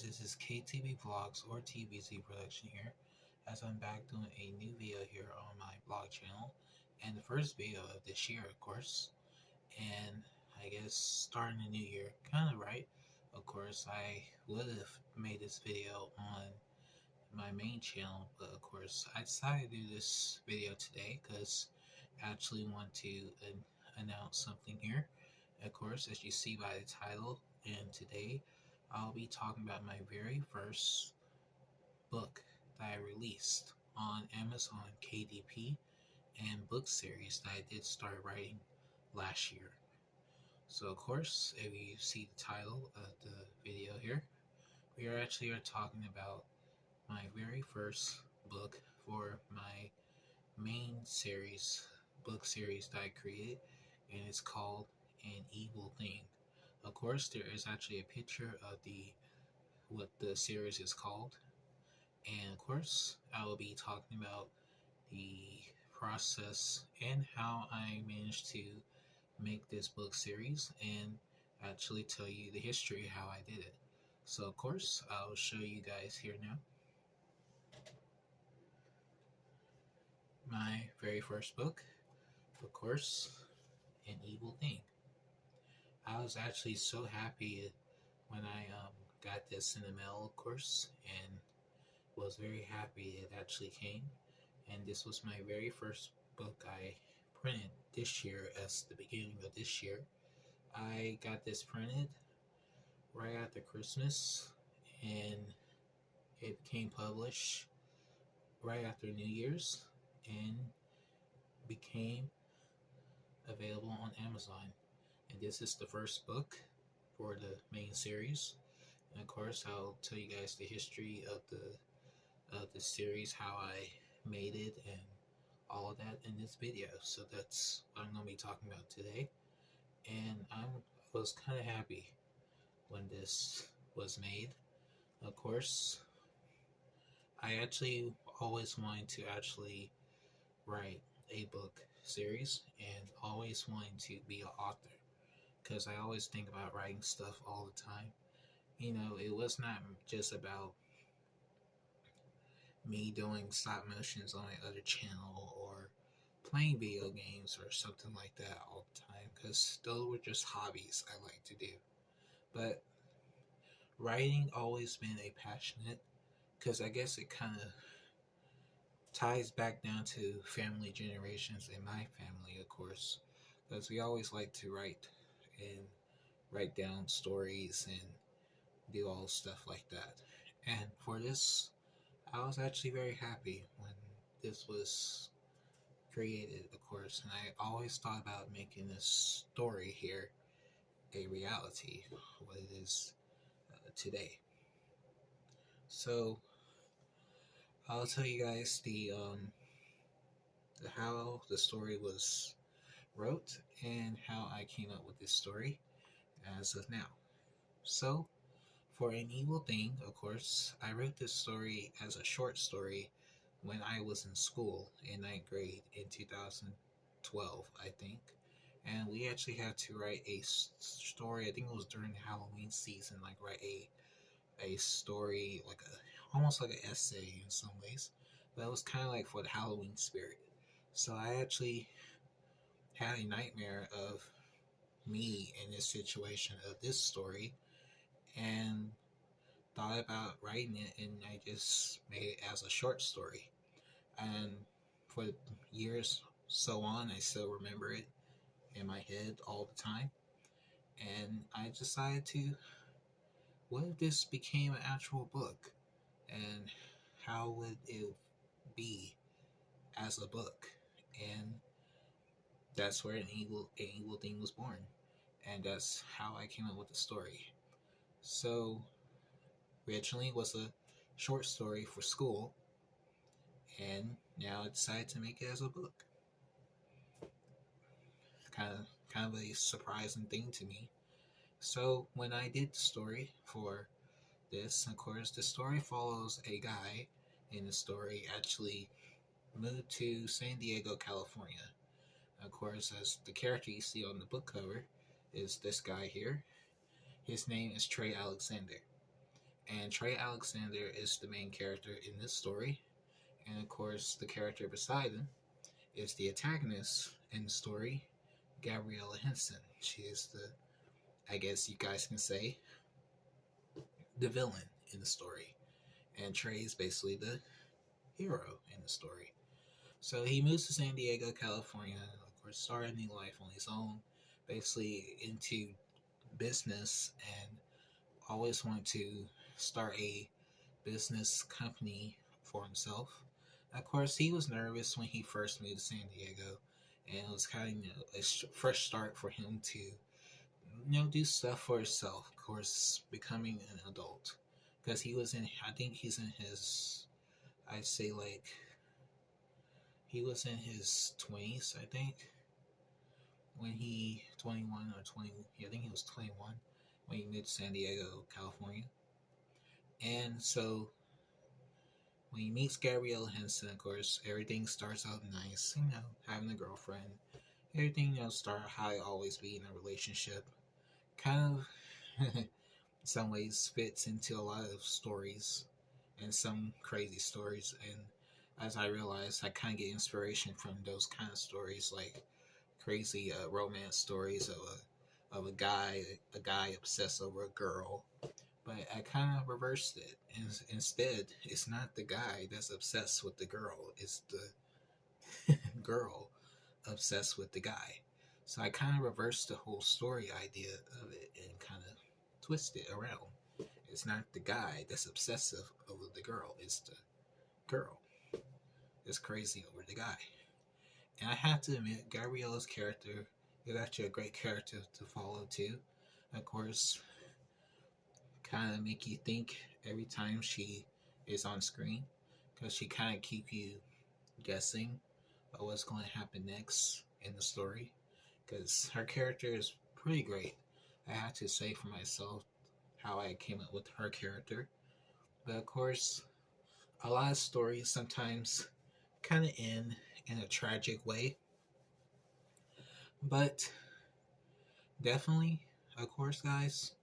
this is KTB Vlogs or TBZ Production here, as I'm back doing a new video here on my blog channel, and the first video of this year, of course. And I guess starting the new year, kind of right. Of course, I would have made this video on my main channel, but of course, I decided to do this video today because I actually want to announce something here. Of course, as you see by the title, and today I'll be talking about my very first book that I released on Amazon KDP and book series that I did start writing last year. So of course, if you see the title of the video here, we are talking about my very first book for my main series, book series that I created, and it's called An Evil Thing. Of course, there is actually a picture of what the series is called, and of course, I will be talking about the process and how I managed to make this book series, and actually tell you the history how I did it. So of course, I'll show you guys here now. My very first book, of course, An Evil Thing. I was actually so happy when I got this in the mail, of course, and was very happy it actually came. And this was my very first book I printed this year, as the beginning of this year. I got this printed right after Christmas, and it became published right after New Year's and became available on Amazon. And this is the first book for the main series. And of course, I'll tell you guys the history of the series, how I made it, and all of that in this video. So that's what I'm going to be talking about today. And I was kind of happy when this was made. Of course, I actually always wanted to actually write a book series and always wanted to be an author, because I always think about writing stuff all the time. You know, it was not just about me doing stop motions on my other channel or playing video games or something like that all the time, because those were just hobbies I like to do. But writing always been a passionate, because I guess it kind of ties back down to family generations in my family, of course, because we always like to write down stories and do all stuff like that. And for this, I was actually very happy when this was created, of course, and I always thought about making this story here a reality, what it is today. So I'll tell you guys how the story was wrote and how I came up with this story as of now. So for An Evil Thing, of course, I wrote this story as a short story when I was in school in 9th grade in 2012, I think. And we actually had to write a story, I think it was during the Halloween season, like write a story, like almost like an essay in some ways. But it was kind of like for the Halloween spirit. So I actually had a nightmare of me in this situation of this story, and thought about writing it, and I just made it as a short story. And for years so on, I still remember it in my head all the time. And I decided to, what if this became an actual book? And how would it be as a book? And that's where An Evil Thing was born. And that's how I came up with the story. So originally it was a short story for school, and now I decided to make it as a book. Kind of a surprising thing to me. So when I did the story for this, of course, the story follows a guy in the story actually moved to San Diego, California. Of course, as the character you see on the book cover is this guy here. His name is Trey Alexander. And Trey Alexander is the main character in this story. And of course, the character beside him is the antagonist in the story, Gabriella Henson. She is the, I guess you guys can say, the villain in the story. And Trey is basically the hero in the story. So he moves to San Diego, California, of course, start a new life on his own, basically into business, and always wanted to start a business company for himself. Of course, he was nervous when he first moved to San Diego, and it was kind of a fresh start for him to, do stuff for himself. Of course, becoming an adult, because he was in, I think he's in his, I'd say like, he was in his 20s, I think, when he 21 or 20. Yeah, I think he was 21 when he moved to San Diego, California. And so when he meets Gabriella Henson, of course, everything starts out nice, having a girlfriend. Everything, start how it always be in a relationship. Kind of, in some ways, fits into a lot of stories and some crazy stories. And as I realized, I kind of get inspiration from those kind of stories, like crazy romance stories of a guy obsessed over a girl. But I kind of reversed it. Instead, it's not the guy that's obsessed with the girl; it's the girl obsessed with the guy. So I kind of reversed the whole story idea of it and kind of twist it around. It's not the guy that's obsessive over the girl; it's the girl that's crazy over the guy. And I have to admit, Gabriella's character is actually a great character to follow too. Of course, kind of make you think every time she is on screen, because she kind of keep you guessing about what's going to happen next in the story, because her character is pretty great. I have to say for myself how I came up with her character. But of course, a lot of stories sometimes kind of end in a tragic way. But definitely, of course, guys,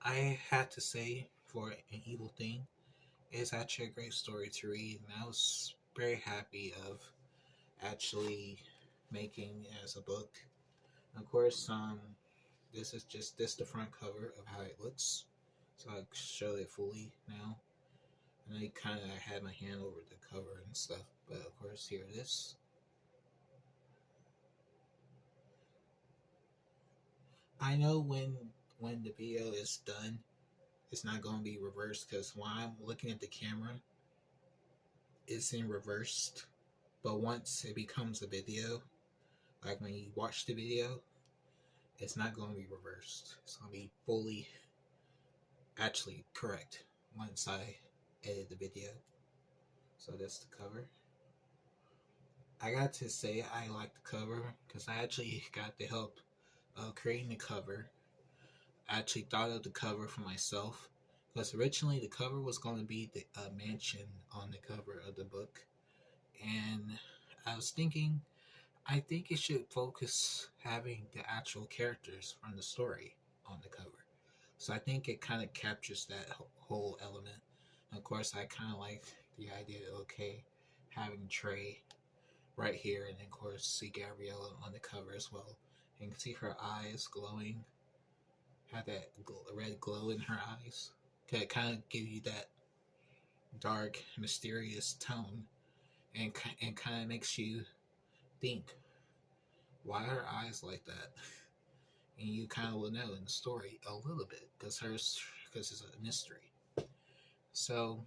I had to say for An Evil Thing, it's actually a great story to read, and I was very happy of actually making it as a book. Of course, this is just the front cover of how it looks, so I show it fully now. And I kind of had my hand over the cover and stuff, but of course, here it is. I know when the video is done, it's not going to be reversed, because when I'm looking at the camera, it's in reversed. But once it becomes a video, like when you watch the video, it's not going to be reversed. It's going to be fully actually correct once I edit the video. So that's the cover. I got to say I like the cover because I actually got the help of creating the cover. I actually thought of the cover for myself, because originally the cover was going to be the mansion on the cover of the book. And I was thinking, I think it should focus having the actual characters from the story on the cover. So I think it kind of captures that whole element. And of course, I kind of like the idea of, okay, having Trey right here, and then of course see Gabriella on the cover as well. And you can see her eyes glowing, have that red glow in her eyes. It kind of give you that dark, mysterious tone, and kind of makes you think, why are her eyes like that? And you kind of will know in the story a little bit, because it's a mystery. So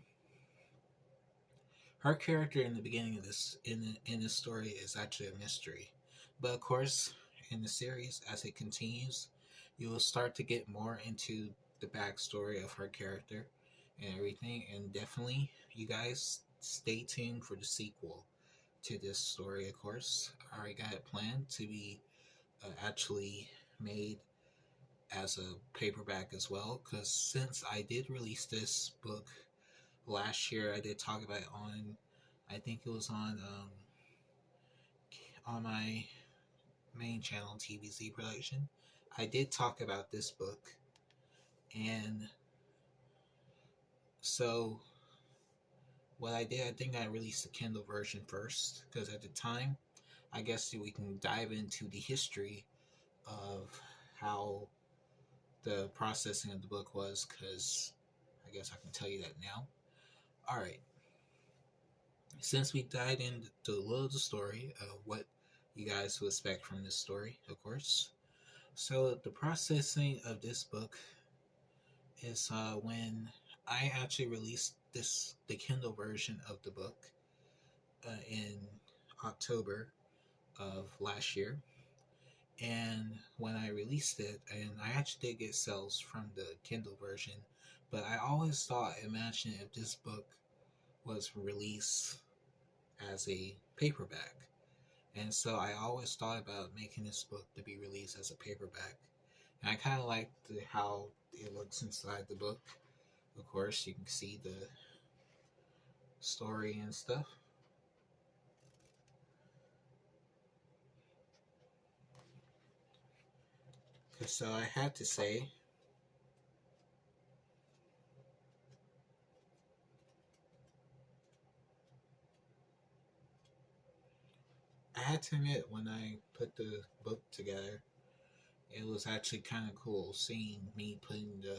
her character in the beginning of this in this story is actually a mystery, but of course, in the series as it continues, you will start to get more into the backstory of her character and everything. And definitely, you guys stay tuned for the sequel to this story. Of course, I already got it planned to be actually made as a paperback as well, because since I did release this book last year, I did talk about it on, I think it was on my main channel, TBZ Production. I did talk about this book, and So what I did, I think I released the Kindle version first because at the time, I guess we can dive into the history of how the processing of the book was, because I guess I can tell you that now. All right. Since we dived into a little of the story of what you guys would expect from this story, of course. So the processing of this book is when I actually released the Kindle version of the book in October of last year. And when I released it, and I actually did get sales from the Kindle version, but I always thought, imagine if this book was released as a paperback. And so I always thought about making this book to be released as a paperback. And I kind of like how it looks inside the book. Of course, you can see the story and stuff. So I had to say, I had to admit, when I put the book together, it was actually kind of cool seeing me putting the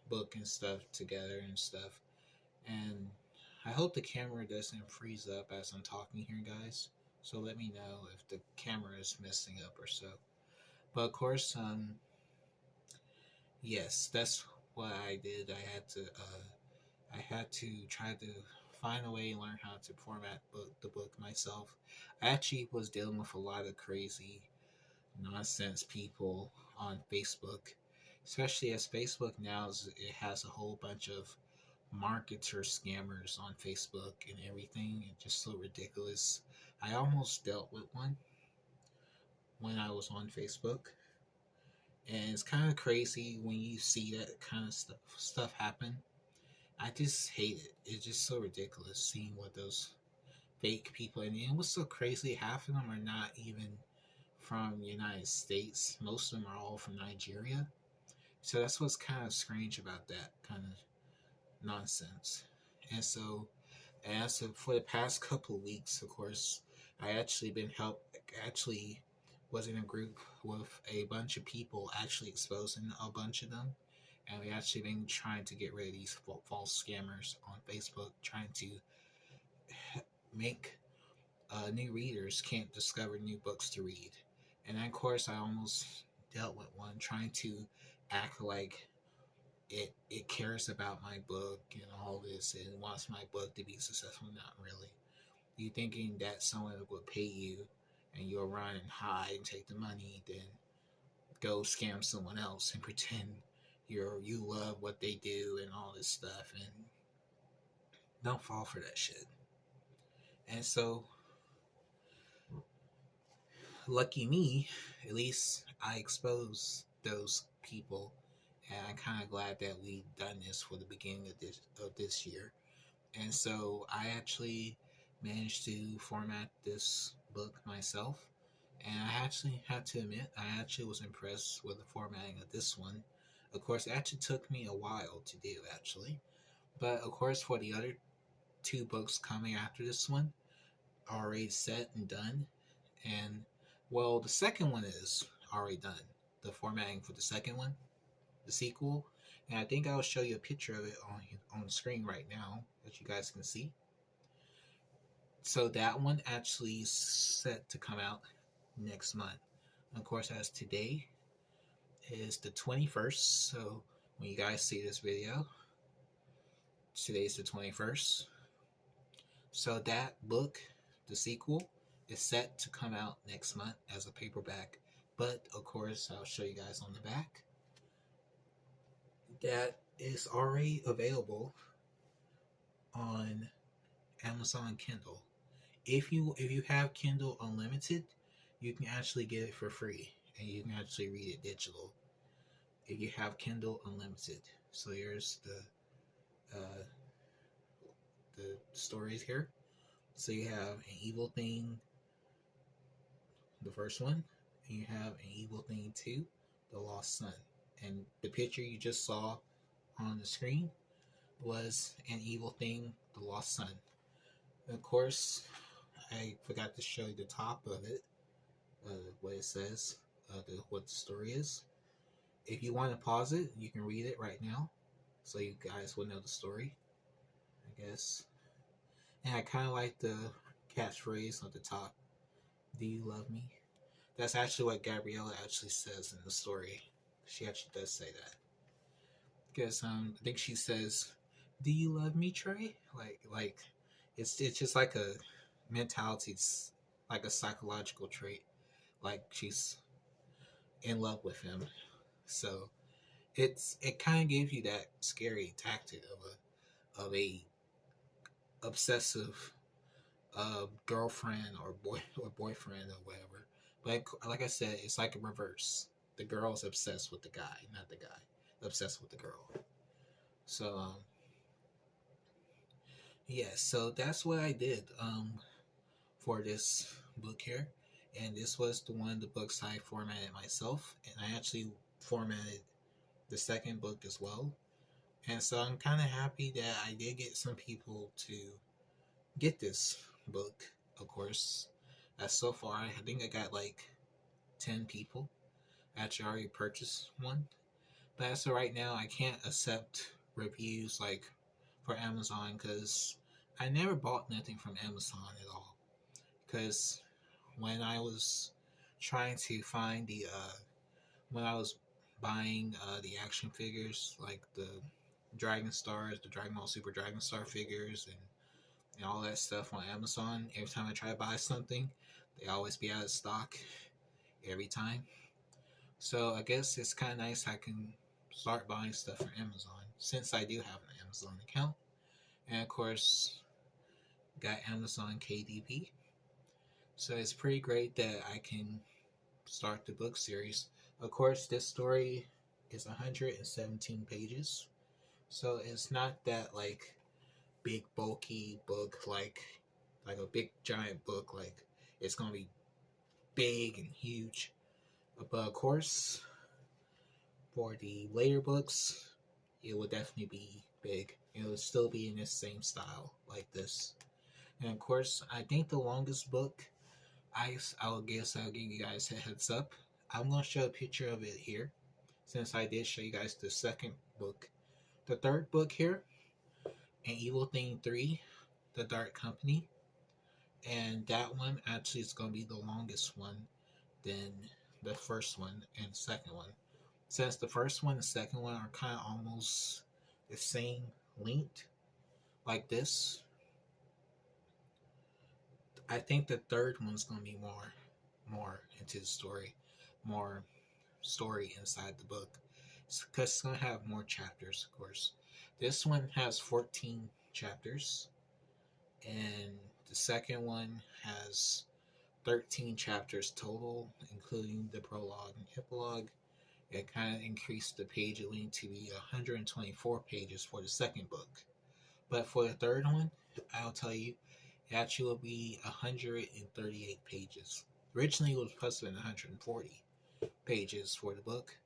book and stuff together and stuff. And I hope the camera doesn't freeze up as I'm talking here, guys. So let me know if the camera is messing up or so. But of course, yes, that's what I did. I had to try to find a way to learn how to format the book myself. I actually was dealing with a lot of crazy nonsense people on Facebook, especially as Facebook now it has a whole bunch of marketer scammers on Facebook and everything. It's just so ridiculous. I almost dealt with one when I was on Facebook, and it's kind of crazy when you see that kind of stuff happen. I just hate it. It's just so ridiculous seeing what those fake people, and it was so crazy. Half of them are not even from the United States. Most of them are all from Nigeria. So that's what's kind of strange about that kind of nonsense. And so, for the past couple of weeks, of course, I actually been actually was in a group with a bunch of people actually exposing a bunch of them. And we actually been trying to get rid of these false scammers on Facebook, trying to make new readers can't discover new books to read. And then, of course, I almost dealt with one trying to act like it cares about my book and all this and wants my book to be successful. Not really. You thinking that someone would pay you and you'll run and hide and take the money, then go scam someone else and pretend you love what they do and all this stuff, and don't fall for that shit. And so, lucky me, at least I exposed those people, and I'm kind of glad that we done this for the beginning of this year. And so I actually managed to format this book myself, and I actually had to admit I actually was impressed with the formatting of this one. Of course, it actually took me a while to do actually, but of course for the other two books coming after this one, already set and done. And well, the second one is already done. The formatting for the second one, the sequel, and I think I'll show you a picture of it on the screen right now that you guys can see. So that one actually is set to come out next month. Of course, as today is the 21st, so when you guys see this video, today's the 21st. So that book, the sequel, is set to come out next month as a paperback. But of course, I'll show you guys on the back. That is already available on Amazon Kindle. If you have Kindle Unlimited, you can actually get it for free, and you can actually read it digital. If you have Kindle Unlimited, so here's the stories here. So you have An Evil Thing, the first one, and you have An Evil Thing 2, The Lost Son. And the picture you just saw on the screen was An Evil Thing, The Lost Son. And of course, I forgot to show you the top of it, what it says, what the story is. If you want to pause it, you can read it right now, so you guys will know the story, I guess. And I kind of like the catchphrase on the top, "Do you love me?" That's actually what Gabriella actually says in the story. She actually does say that. Because I think she says, "Do you love me, Trey?" Like it's just like a mentality, it's like a psychological trait. Like she's in love with him. So it kind of gives you that scary tactic of a obsessive girlfriend or boyfriend or whatever. But like I said, it's like a reverse. The girl's obsessed with the guy, not the guy obsessed with the girl. So yeah, so that's what I did for this book here, and this was the one of the books I formatted myself, and I actually formatted the second book as well. And so I'm kind of happy that I did get some people to get this book. Of course, so far I think I got like 10 people actually already purchased one. But as of right now, I can't accept reviews like for Amazon because I never bought nothing from Amazon at all. Because when I was trying to find when I was buying the action figures, like the Dragon Stars, the Dragon Ball Super Dragon Star figures, and all that stuff on Amazon, every time I try to buy something, they always be out of stock every time. So I guess it's kind of nice I can start buying stuff from Amazon since I do have an Amazon account. And of course, got Amazon KDP. So it's pretty great that I can start the book series. Of course, this story is 117 pages. So it's not that like big bulky book like a big giant book like it's going to be big and huge. But of course, for the later books, it will definitely be big. It will still be in the same style like this. And of course, I think the longest book, I'll give you guys a heads up. I'm going to show a picture of it here, since I did show you guys the second book. The third book here, An Evil Thing 3, The Dark Company. And that one actually is going to be the longest one than the first one and second one. Since the first one and second one are kind of almost the same length, like this, I think the third one's going to be more into the story, more story inside the book, because it's going to have more chapters, of course. This one has 14 chapters, and the second one has 13 chapters total, including the prologue and epilogue. It kind of increased the page length to be 124 pages for the second book. But for the third one, I'll tell you, it actually will be 138 pages. Originally, it was supposed to be 140 pages for the book.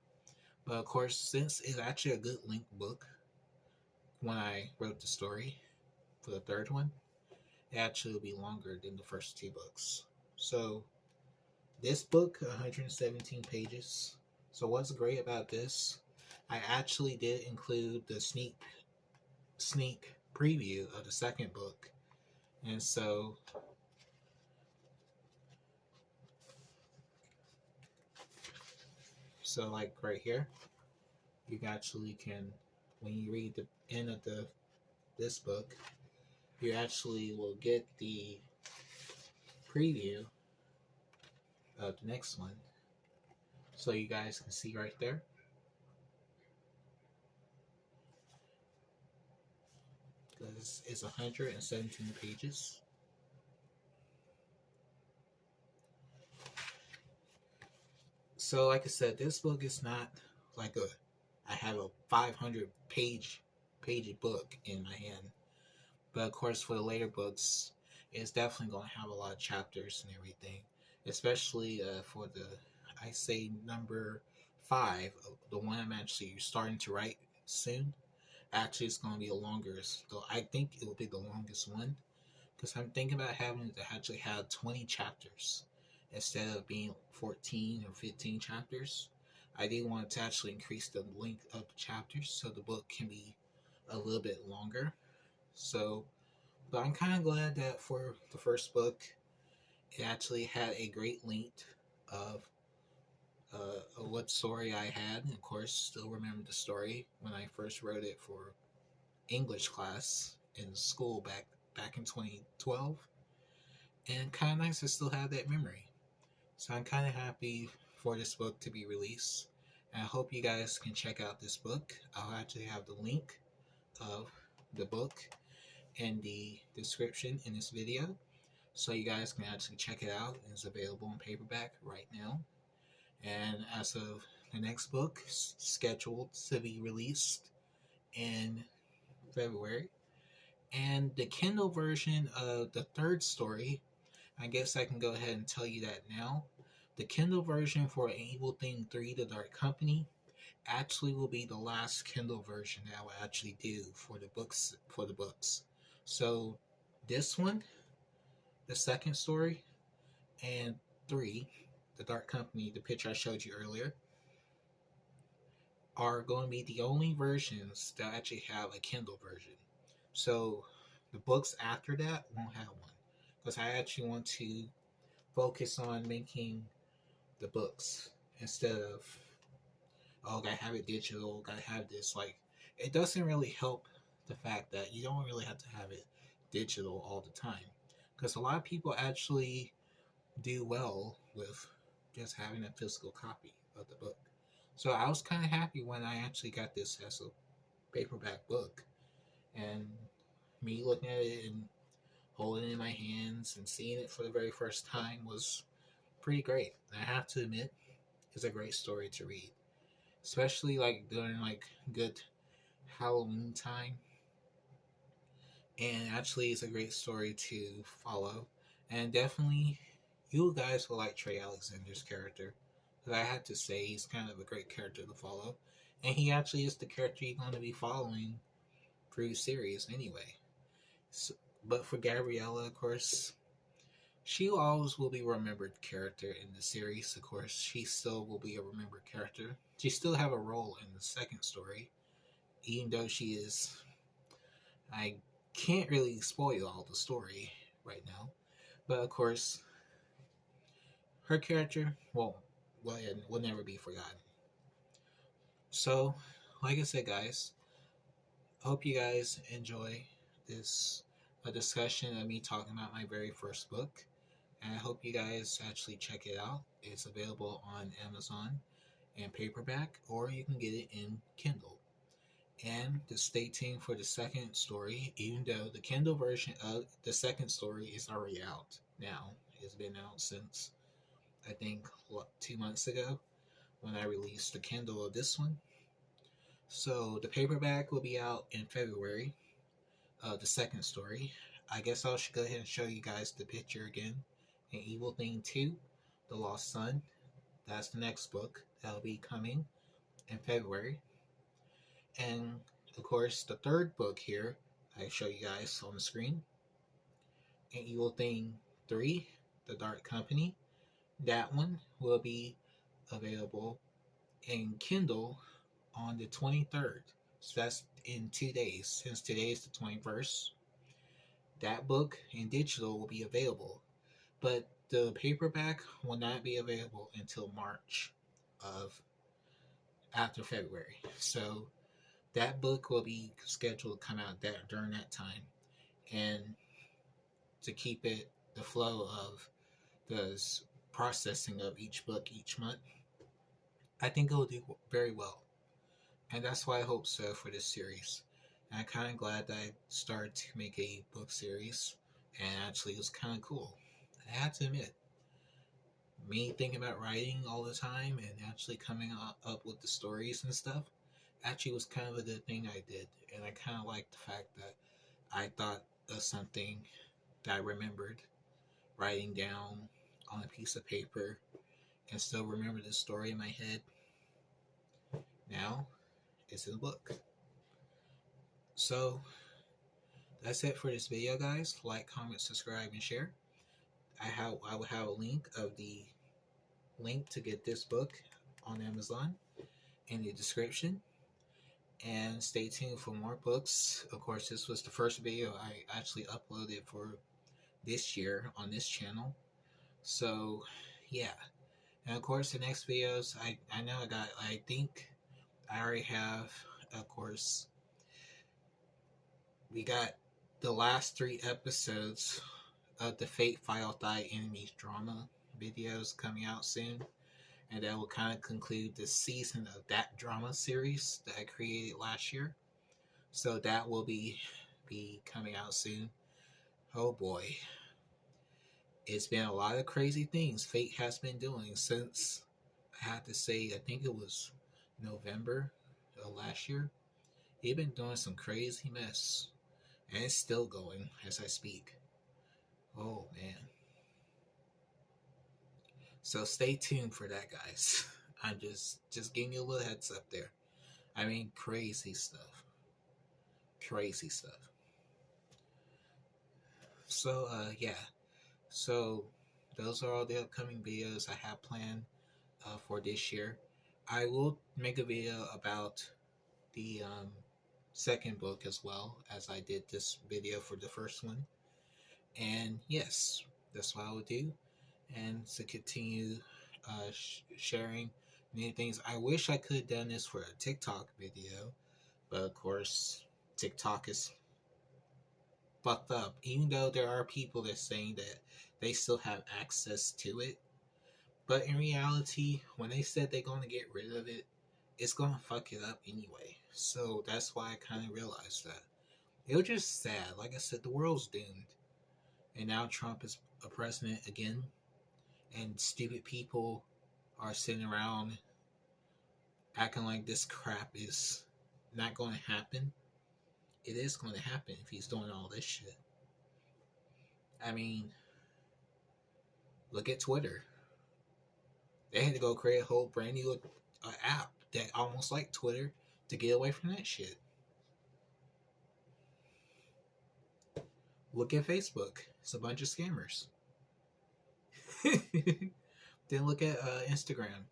But of course, since it's actually a good length book, when I wrote the story for the third one, it actually will be longer than the first two books. So, this book, 117 pages. So what's great about this, I actually did include the sneak preview of the second book. And so like right here, you actually can, when you read the end of this book, you actually will get the preview of the next one. So you guys can see right there. Because it's 117 pages. So like I said, this book is not like I have a 500 page book in my hand. But of course, for the later books, it's definitely going to have a lot of chapters and everything. Especially for the, I say, number 5, the one I'm actually starting to write soon, actually it's going to be the longest. Though I think it will be the longest one because I'm thinking about having to actually have 20 chapters instead of being 14 or 15 chapters. I did want to actually increase the length of the chapters so the book can be a little bit longer. So, but I'm kind of glad that for the first book, it actually had a great length of what story I had. And of course, still remember the story when I first wrote it for English class in school back in 2012, and kind of nice to still have that memory. So I'm kind of happy for this book to be released, and I hope you guys can check out this book. I'll actually have the link of the book in the description in this video, so you guys can actually check it out. It's available in paperback right now, and as of the next book scheduled to be released in February. And the Kindle version of the third story, I guess I can go ahead and tell you that now. The Kindle version for An Evil Thing 3, The Dark Company, actually will be the last Kindle version that I will actually do for the books. So this one, the second story, and 3, The Dark Company, the picture I showed you earlier, are going to be the only versions that actually have a Kindle version. So the books after that won't have one because I actually want to focus on making the books instead of, oh, gotta have it digital, gotta have this. Like, it doesn't really help the fact that you don't really have to have it digital all the time because a lot of people actually do well with just having a physical copy of the book. So I was kind of happy when I actually got this as a paperback book, and me looking at it and holding it in my hands and seeing it for the very first time was pretty great. I have to admit, it's a great story to read, especially like during like good Halloween time. And actually, it's a great story to follow, and definitely, you guys will like Trey Alexander's character. Because I have to say, he's kind of a great character to follow, and he actually is the character you're going to be following through the series anyway. So, but for Gabriella, of course, she always will be a remembered character in the series. Of course, she still will be a remembered character. She still have a role in the second story, even though she is. I can't really spoil all the story right now, but of course, her character will never be forgotten. So, like I said, guys, I hope you guys enjoy this a discussion of me talking about my very first book. And I hope you guys actually check it out. It's available on Amazon in paperback, or you can get it in Kindle. And to stay tuned for the second story, even though the Kindle version of the second story is already out now. It's been out since, I think, 2 months ago when I released the Kindle of this one. So the paperback will be out in February of the second story. I guess I should go ahead and show you guys the picture again. An Evil Thing 2, The Lost Son. That's the next book that'll be coming in February. And of course, the third book here, I show you guys on the screen. An Evil Thing 3, The Dark Company. That one will be available in Kindle on the 23rd. So that's in 2 days. Since today is the 21st, that book in digital will be available. But the paperback will not be available until March of after February. So that book will be scheduled to come out during that time. And to keep it the flow of the processing of each book each month, I think it will do very well. And that's why I hope so for this series. And I'm kind of glad that I started to make a book series, and actually it was kind of cool. I have to admit, me thinking about writing all the time and actually coming up with the stories and stuff actually was kind of a good thing I did. And I kind of liked the fact that I thought of something that I remembered writing down on a piece of paper and still remember the story in my head. Now it's in the book. So that's it for this video, guys. Like, comment, subscribe, and share. I will have a link of the link to get this book on Amazon in the description. And stay tuned for more books. Of course, this was the first video I actually uploaded for this year on this channel. So yeah. And of course, the next videos, I know I think I already have, of course, we got the last 3 episodes of the Fate Fight or Die Enemies drama videos coming out soon. And that will kind of conclude the season of that drama series that I created last year. So that will be coming out soon. Oh boy. It's been a lot of crazy things Fate has been doing since, I have to say, I think it was November of last year. They've been doing some crazy mess. And it's still going as I speak. Oh man. So stay tuned for that, guys. I'm just giving you a little heads up there. I mean, crazy stuff. Crazy stuff. So, yeah. So, those are all the upcoming videos I have planned for this year. I will make a video about the second book as well, as I did this video for the first one. And yes, that's what I will do. And to continue sharing many things. I wish I could have done this for a TikTok video, but of course, TikTok is fucked up. Even though there are people that saying that they still have access to it, but in reality, when they said they're going to get rid of it, it's going to fuck it up anyway. So that's why I kind of realized that. It was just sad. Like I said, the world's doomed. And now Trump is a president again. And stupid people are sitting around acting like this crap is not going to happen. It is going to happen if he's doing all this shit. I mean, look at Twitter. They had to go create a whole brand new app that almost like Twitter to get away from that shit. Look at Facebook. It's a bunch of scammers. Then look at Instagram.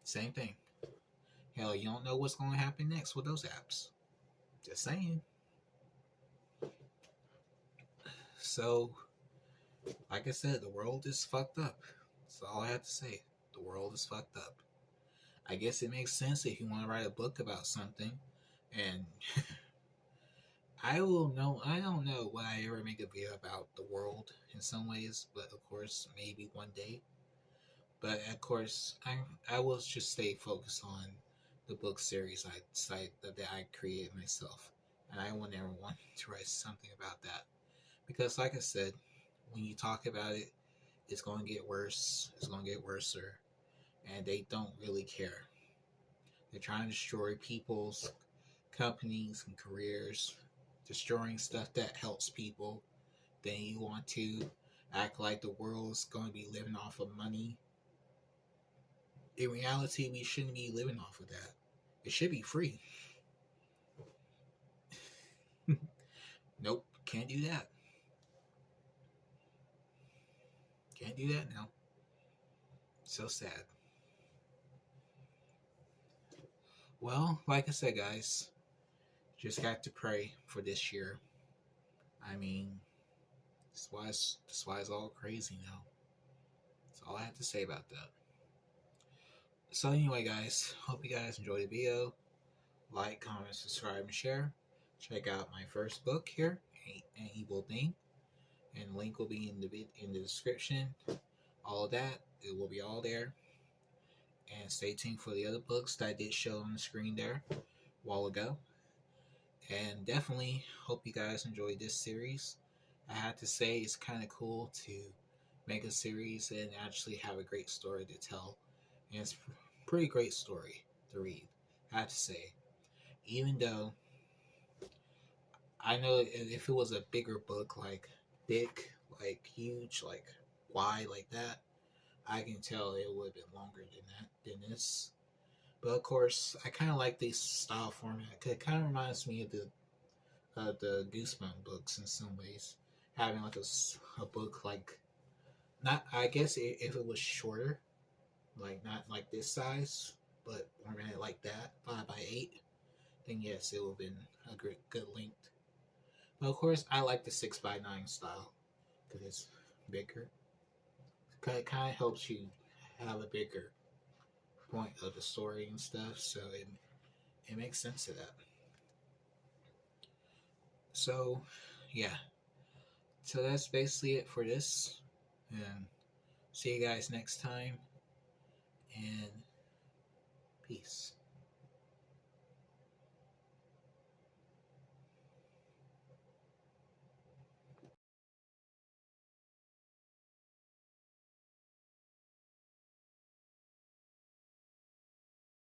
Same thing. Hell, you don't know what's going to happen next with those apps. Just saying. So, like I said, the world is fucked up. That's all I have to say. The world is fucked up. I guess it makes sense if you want to write a book about something. And I don't know will I ever make a video about the world in some ways, but of course, maybe one day. But of course, I will just stay focused on the book series that I created myself. And I will never want to write something about that. Because like I said, when you talk about it, it's going to get worse. It's going to get worser. And they don't really care. They're trying to destroy people's companies and careers, destroying stuff that helps people. Then you want to act like the world's going to be living off of money. In reality, we shouldn't be living off of that. It should be free. Nope, can't do that. Can't do that now. So sad. Well, like I said, guys, just got to pray for this year. I mean, that's why it's all crazy now. That's all I have to say about that. So anyway, guys, hope you guys enjoyed the video. Like, comment, subscribe, and share. Check out my first book here, An Evil Thing, and the link will be in the description. All of that, it will be all there. And stay tuned for the other books that I did show on the screen there a while ago. And definitely hope you guys enjoyed this series. I have to say, it's kind of cool to make a series and actually have a great story to tell. And it's a pretty great story to read, I have to say. Even though I know if it was a bigger book, like thick, like huge, like wide, like that, I can tell it would have been longer than this. But of course, I kind of like this style format. 'Cause it kind of reminds me of the Goosebump books in some ways. Having like a book like not I guess if it was shorter, like not like this size, but formatted like that, 5 by 8, then yes, it would have been a good length. But of course, I like the 6 by 9 style because it's bigger. It kind of helps you have a bigger point of the story and stuff, so it makes sense of that. So, yeah. So that's basically it for this. And see you guys next time. And peace.